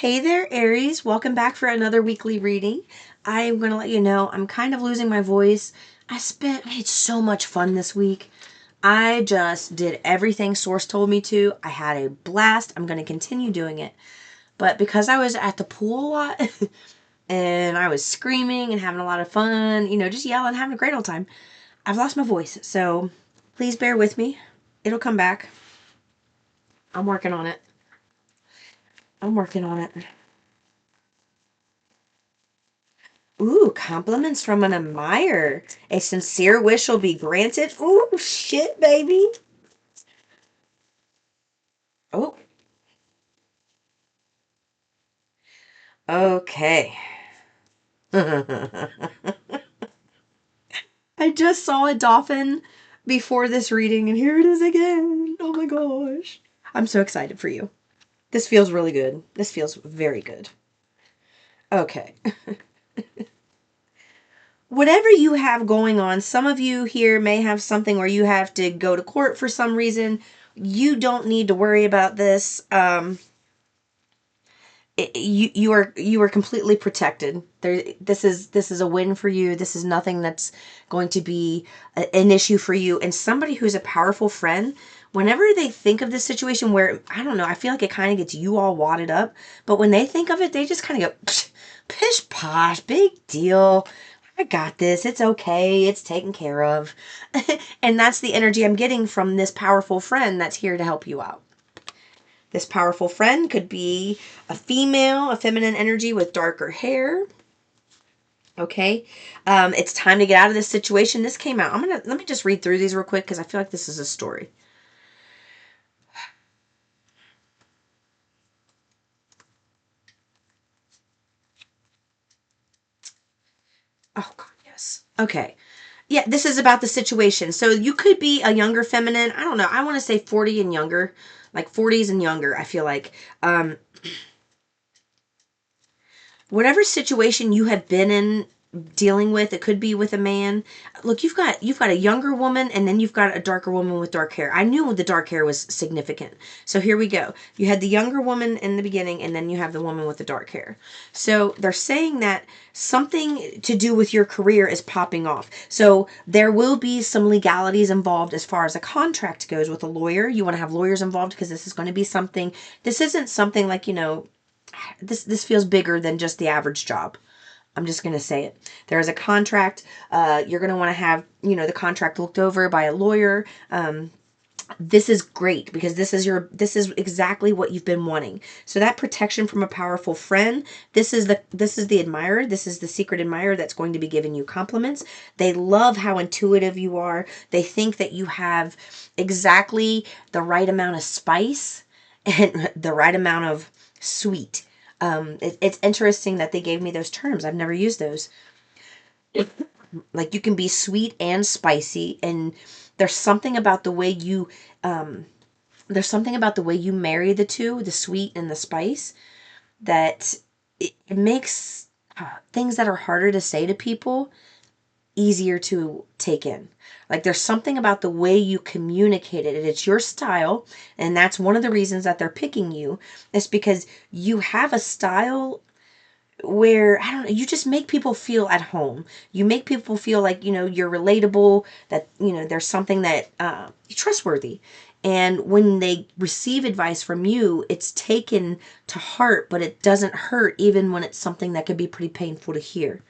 Hey there, Aries. Welcome back for another weekly reading. I am going to let you know I'm kind of losing my voice. I had so much fun this week. I just did everything Source told me to. I had a blast. I'm going to continue doing it. But because I was at the pool a lot and I was screaming and having a lot of fun, just yelling, having a great old time, I've lost my voice. So please bear with me. It'll come back. I'm working on it. I'm working on it. Ooh, compliments from an admirer. A sincere wish will be granted. Ooh, shit, baby. Oh, okay. I just saw a dolphin before this reading, and here it is again. Oh my gosh. I'm so excited for you. This feels really good. This feels very good. Okay. Whatever you have going on, some of you here may have something where you have to go to court for some reason. You don't need to worry about this. You are completely protected. This is a win for you. This is nothing that's going to be an issue for you. And somebody who's a powerful friend, whenever they think of this situation where, I don't know, I feel like it kind of gets you all wadded up, but when they think of it, they just kind of go pish posh, big deal. I got this. It's okay. It's taken care of. And that's the energy I'm getting from this powerful friend that's here to help you out. This powerful friend could be a female, a feminine energy with darker hair. Okay. It's time to get out of this situation. This came out. Let me just read through these real quick because I feel like this is a story. Oh God, yes. Okay. Yeah, this is about the situation. So you could be a younger feminine. I don't know. I want to say 40 and younger, like 40s and younger. I feel like whatever situation you have been in dealing with, it could be with a man. Look, you've got a younger woman, and then you've got a darker woman with dark hair. I knew the dark hair was significant. So here we go. You had the younger woman in the beginning, and then you have the woman with the dark hair. So they're saying that something to do with your career is popping off. So there will be some legalities involved as far as a contract goes with a lawyer. You want to have lawyers involved because this is going to be something. This isn't something like, this feels bigger than just the average job. I'm just going to say it. There is a contract. You're going to want to have, the contract looked over by a lawyer. This is great because this is exactly what you've been wanting. So that protection from a powerful friend, this is the admirer. This is the secret admirer that's going to be giving you compliments. They love how intuitive you are. They think that you have exactly the right amount of spice and the right amount of sweet. It's interesting that they gave me those terms. I've never used those. Like you can be sweet and spicy, and there's something about the way you um, there's something about the way you marry the two, the sweet and the spice, that it makes things that are harder to say to people easier to take in. Like there's something about the way you communicate it. It's your style, and that's one of the reasons that they're picking you. Is because you have a style where I don't know, you just make people feel at home. You make people feel like you're relatable. That there's something that you're trustworthy. And when they receive advice from you, it's taken to heart, but it doesn't hurt even when it's something that could be pretty painful to hear.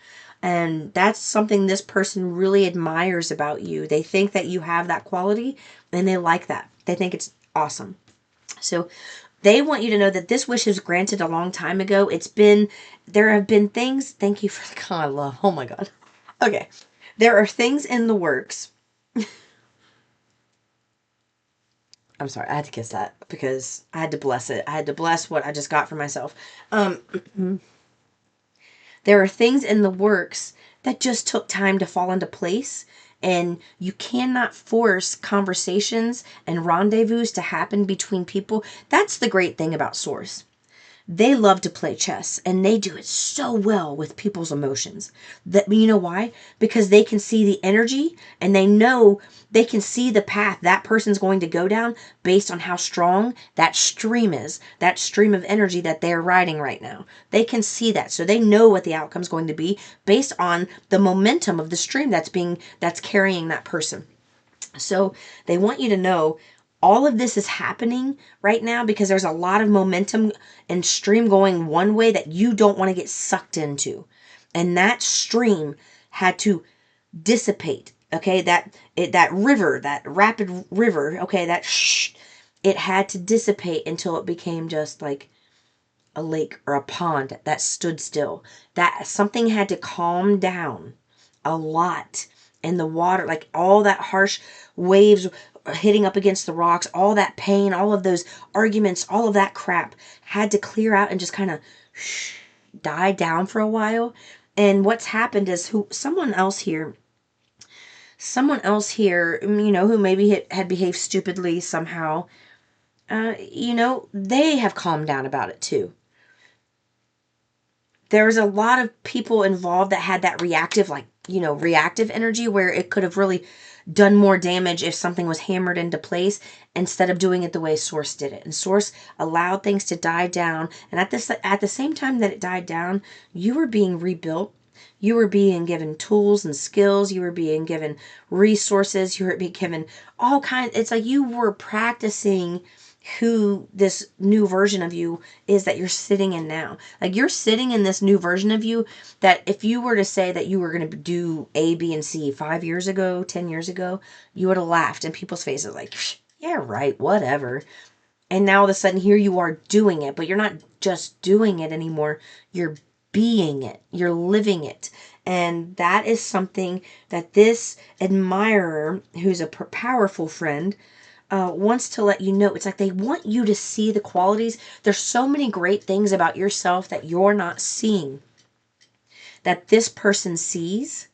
And that's something this person really admires about you. They think that you have that quality and they like that. They think it's awesome. So they want you to know that this wish was granted a long time ago. There have been things, thank you for the God love. Oh my God. Okay. There are things in the works. I'm sorry, I had to kiss that because I had to bless it. I had to bless what I just got for myself. There are things in the works that just took time to fall into place, and you cannot force conversations and rendezvous to happen between people. That's the great thing about Source. They love to play chess, and they do it so well with people's emotions. That, you know why? Because they can see the energy, and they know they can see the path that person's going to go down based on how strong that stream is, that stream of energy that they're riding right now. They can see that, so they know what the outcome's going to be based on the momentum of the stream that's carrying that person. So they want you to know all of this is happening right now because there's a lot of momentum and stream going one way that you don't want to get sucked into. And that stream had to dissipate. Okay, that river, that rapid river, okay, it had to dissipate until it became just like a lake or a pond that stood still. That something had to calm down a lot. And the water, like all that harsh waves hitting up against the rocks, all that pain, all of those arguments, all of that crap had to clear out and just kind of die down for a while. And what's happened is someone else here, who maybe had behaved stupidly somehow, they have calmed down about it too. There was a lot of people involved that had that reactive energy where it could have really done more damage if something was hammered into place instead of doing it the way Source did it. And Source allowed things to die down. And at the same time that it died down, you were being rebuilt. You were being given tools and skills. You were being given resources. You were being given all kinds. It's like you were practicing who this new version of you is that you're sitting in now. Like you're sitting in this new version of you that if you were to say that you were going to do A, B, and C 5 years ago, 10 years ago, you would have laughed in people's faces like, yeah, right, whatever. And now all of a sudden here you are doing it, but you're not just doing it anymore. You're being it. You're living it. And that is something that this admirer, who's a powerful friend, wants to let you know. It's like they want you to see the qualities. There's so many great things about yourself that you're not seeing that this person sees.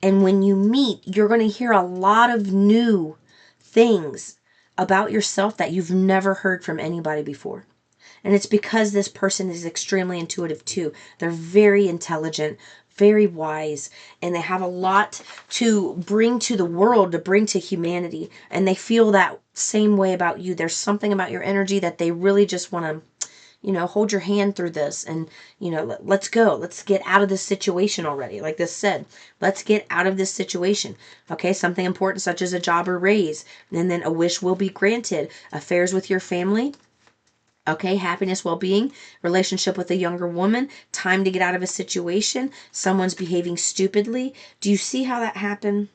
And when you meet, you're going to hear a lot of new things about yourself that you've never heard from anybody before. And it's because this person is extremely intuitive too. They're very intelligent, very wise, and they have a lot to bring to the world, to bring to humanity. And they feel that same way about you. There's something about your energy that they really just want to, hold your hand through this and, let's go. Let's get out of this situation already. Like this said, let's get out of this situation. Okay, something important such as a job or raise, and then a wish will be granted. Affairs with your family. Okay, happiness, well-being, relationship with a younger woman, time to get out of a situation, someone's behaving stupidly. Do you see how that happened?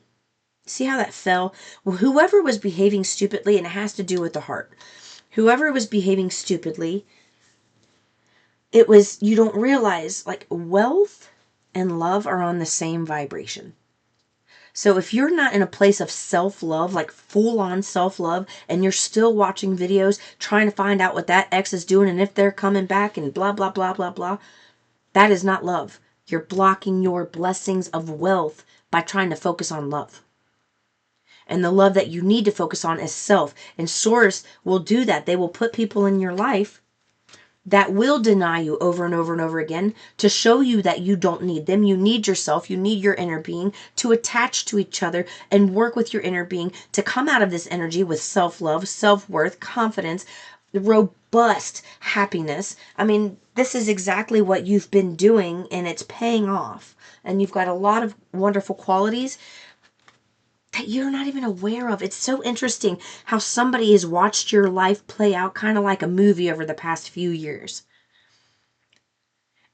See how that fell? Well, whoever was behaving stupidly, and it has to do with the heart, whoever was behaving stupidly, you don't realize, like, wealth and love are on the same vibration. So if you're not in a place of self-love, like full-on self-love, and you're still watching videos trying to find out what that ex is doing and if they're coming back and blah, blah, blah, blah, blah, that is not love. You're blocking your blessings of wealth by trying to focus on love. And the love that you need to focus on is self. And Source will do that. They will put people in your life that will deny you over and over and over again to show you that you don't need them. You need yourself. You need your inner being to attach to each other and work with your inner being to come out of this energy with self-love, self-worth, confidence, robust happiness. I mean, this is exactly what you've been doing and it's paying off. And you've got a lot of wonderful qualities that you're not even aware of. It's so interesting how somebody has watched your life play out kind of like a movie over the past few years.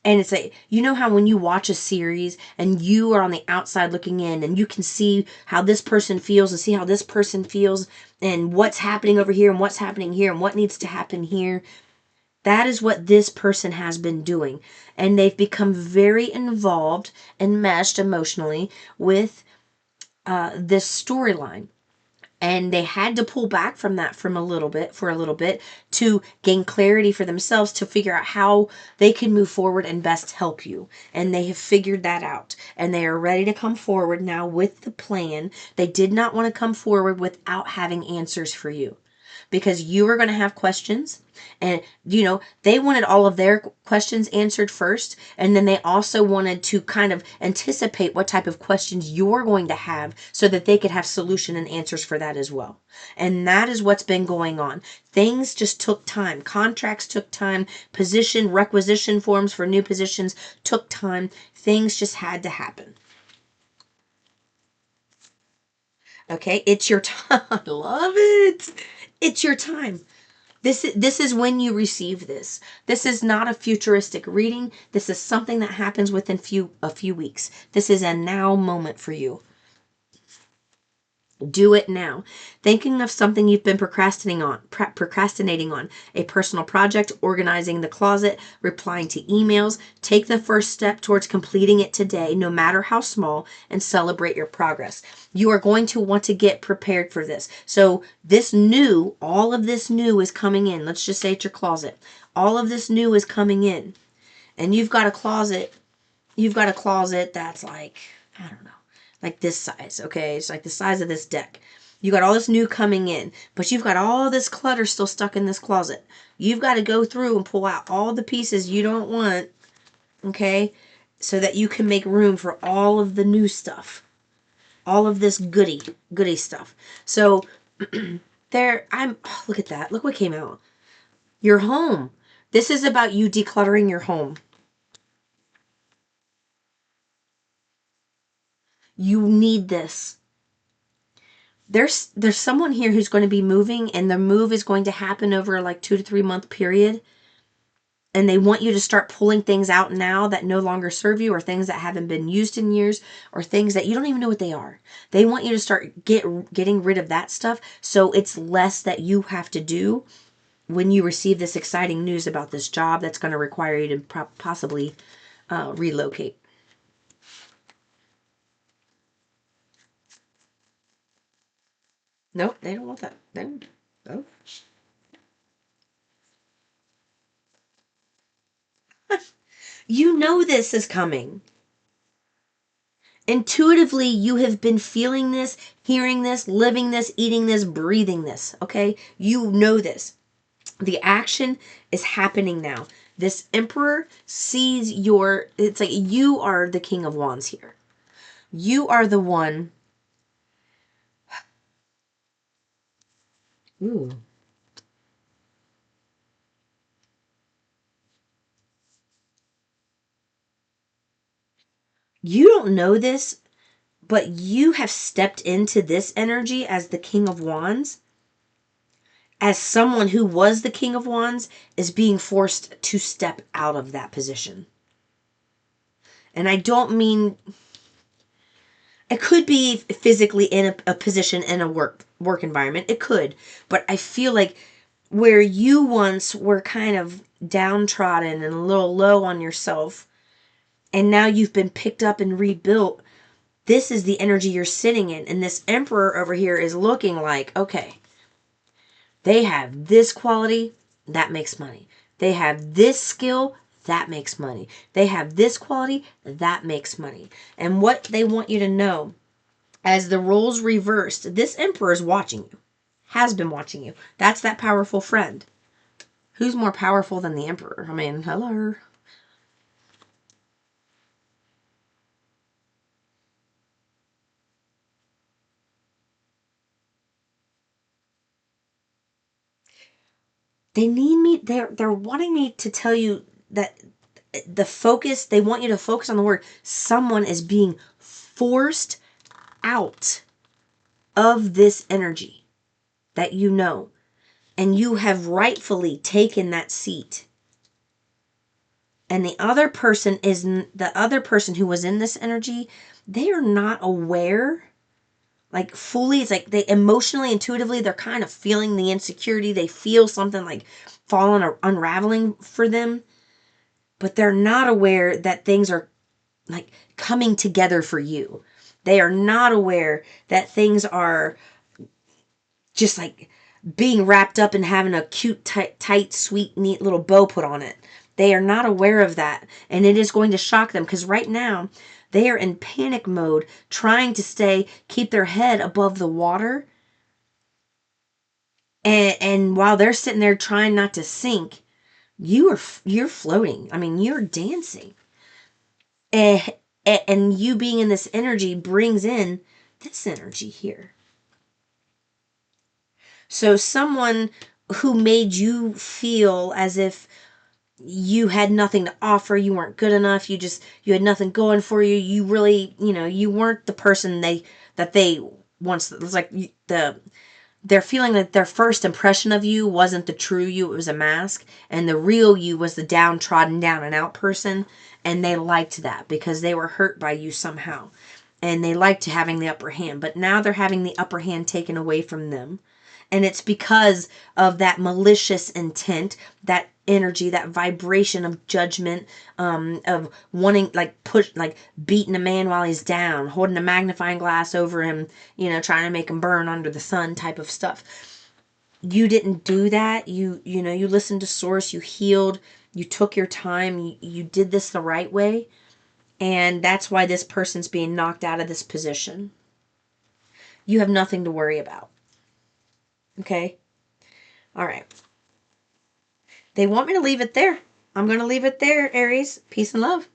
And it's like, how when you watch a series and you are on the outside looking in and you can see how this person feels and see how this person feels and what's happening over here and what's happening here and what needs to happen here. That is what this person has been doing. And they've become very involved and meshed emotionally with this storyline. And they had to pull back from that for a little bit to gain clarity for themselves to figure out how they can move forward and best help you. And they have figured that out. And they are ready to come forward now with the plan. They did not want to come forward without having answers for you. because you were going to have questions. And, they wanted all of their questions answered first. And then they also wanted to kind of anticipate what type of questions you're going to have so that they could have solution and answers for that as well. And that is what's been going on. Things just took time. Contracts took time. Position requisition forms for new positions took time. Things just had to happen. Okay, it's your time. I love it. It's your time. This is when you receive this. This is not a futuristic reading. This is something that happens within a few weeks. This is a now moment for you. Do it now. Thinking of something you've been procrastinating on, a personal project, organizing the closet, replying to emails. Take the first step towards completing it today, no matter how small, and celebrate your progress. You are going to want to get prepared for this. So all of this new is coming in. Let's just say it's your closet. All of this new is coming in. And you've got a closet that's like, I don't know, like this size, okay? It's like the size of this deck. You got all this new coming in, but you've got all this clutter still stuck in this closet. You've got to go through and pull out all the pieces you don't want, okay? So that you can make room for all of the new stuff. All of this goody stuff. So look at that. Look what came out. Your home. This is about you decluttering your home. You need this. There's someone here who's going to be moving, and the move is going to happen over like 2 to 3 month period. And they want you to start pulling things out now that no longer serve you, or things that haven't been used in years, or things that you don't even know what they are. They want you to start getting rid of that stuff, so it's less that you have to do when you receive this exciting news about this job that's going to require you to possibly relocate. Nope, they don't want that. They don't. Oh. You know this is coming. Intuitively, you have been feeling this, hearing this, living this, eating this, breathing this, okay? You know this. The action is happening now. This emperor sees it's like you are the King of Wands here. You are the one. Ooh. You don't know this, but you have stepped into this energy as the King of Wands. As someone who was the King of Wands is being forced to step out of that position. And I don't mean, it could be physically in a position in a work environment. It could. But I feel like where you once were kind of downtrodden and a little low on yourself, and now you've been picked up and rebuilt, this is the energy you're sitting in. And this emperor over here is looking like, okay, they have this quality, that makes money. They have this skill, that makes money. They have this quality, that makes money. And what they want you to know, as the roles reversed, this emperor is watching you, has been watching you. That's that powerful friend. Who's more powerful than the emperor? I mean, hello. They're wanting me to tell you that they want you to focus on the word. Someone is being forced out of this energy that you know, and you have rightfully taken that seat. And the other person who was in this energy, they are not aware, like fully. It's like they emotionally, intuitively, they're kind of feeling the insecurity. They feel something like falling or unraveling for them, but they're not aware that things are like coming together for you. They are not aware that things are just like being wrapped up and having a cute, tight, sweet, neat little bow put on it. They are not aware of that. And it is going to shock them, because right now they are in panic mode, trying to keep their head above the water. And while they're sitting there trying not to sink, you're floating. I mean, you're dancing. And, and you being in this energy brings in this energy here. So someone who made you feel as if you had nothing to offer, you weren't good enough, you had nothing going for you, you really, you weren't the person they once, it's like they're feeling that their first impression of you wasn't the true you, it was a mask, and the real you was the downtrodden, down and out person, and they liked that because they were hurt by you somehow, and they liked having the upper hand, but now they're having the upper hand taken away from them. And it's because of that malicious intent, that energy, that vibration of judgment, of wanting, like beating a man while he's down, holding a magnifying glass over him, trying to make him burn under the sun type of stuff. You didn't do that. You listened to source, you healed, you took your time, you did this the right way. And that's why this person's being knocked out of this position. You have nothing to worry about. Okay? All right. They want me to leave it there. I'm going to leave it there, Aries. Peace and love.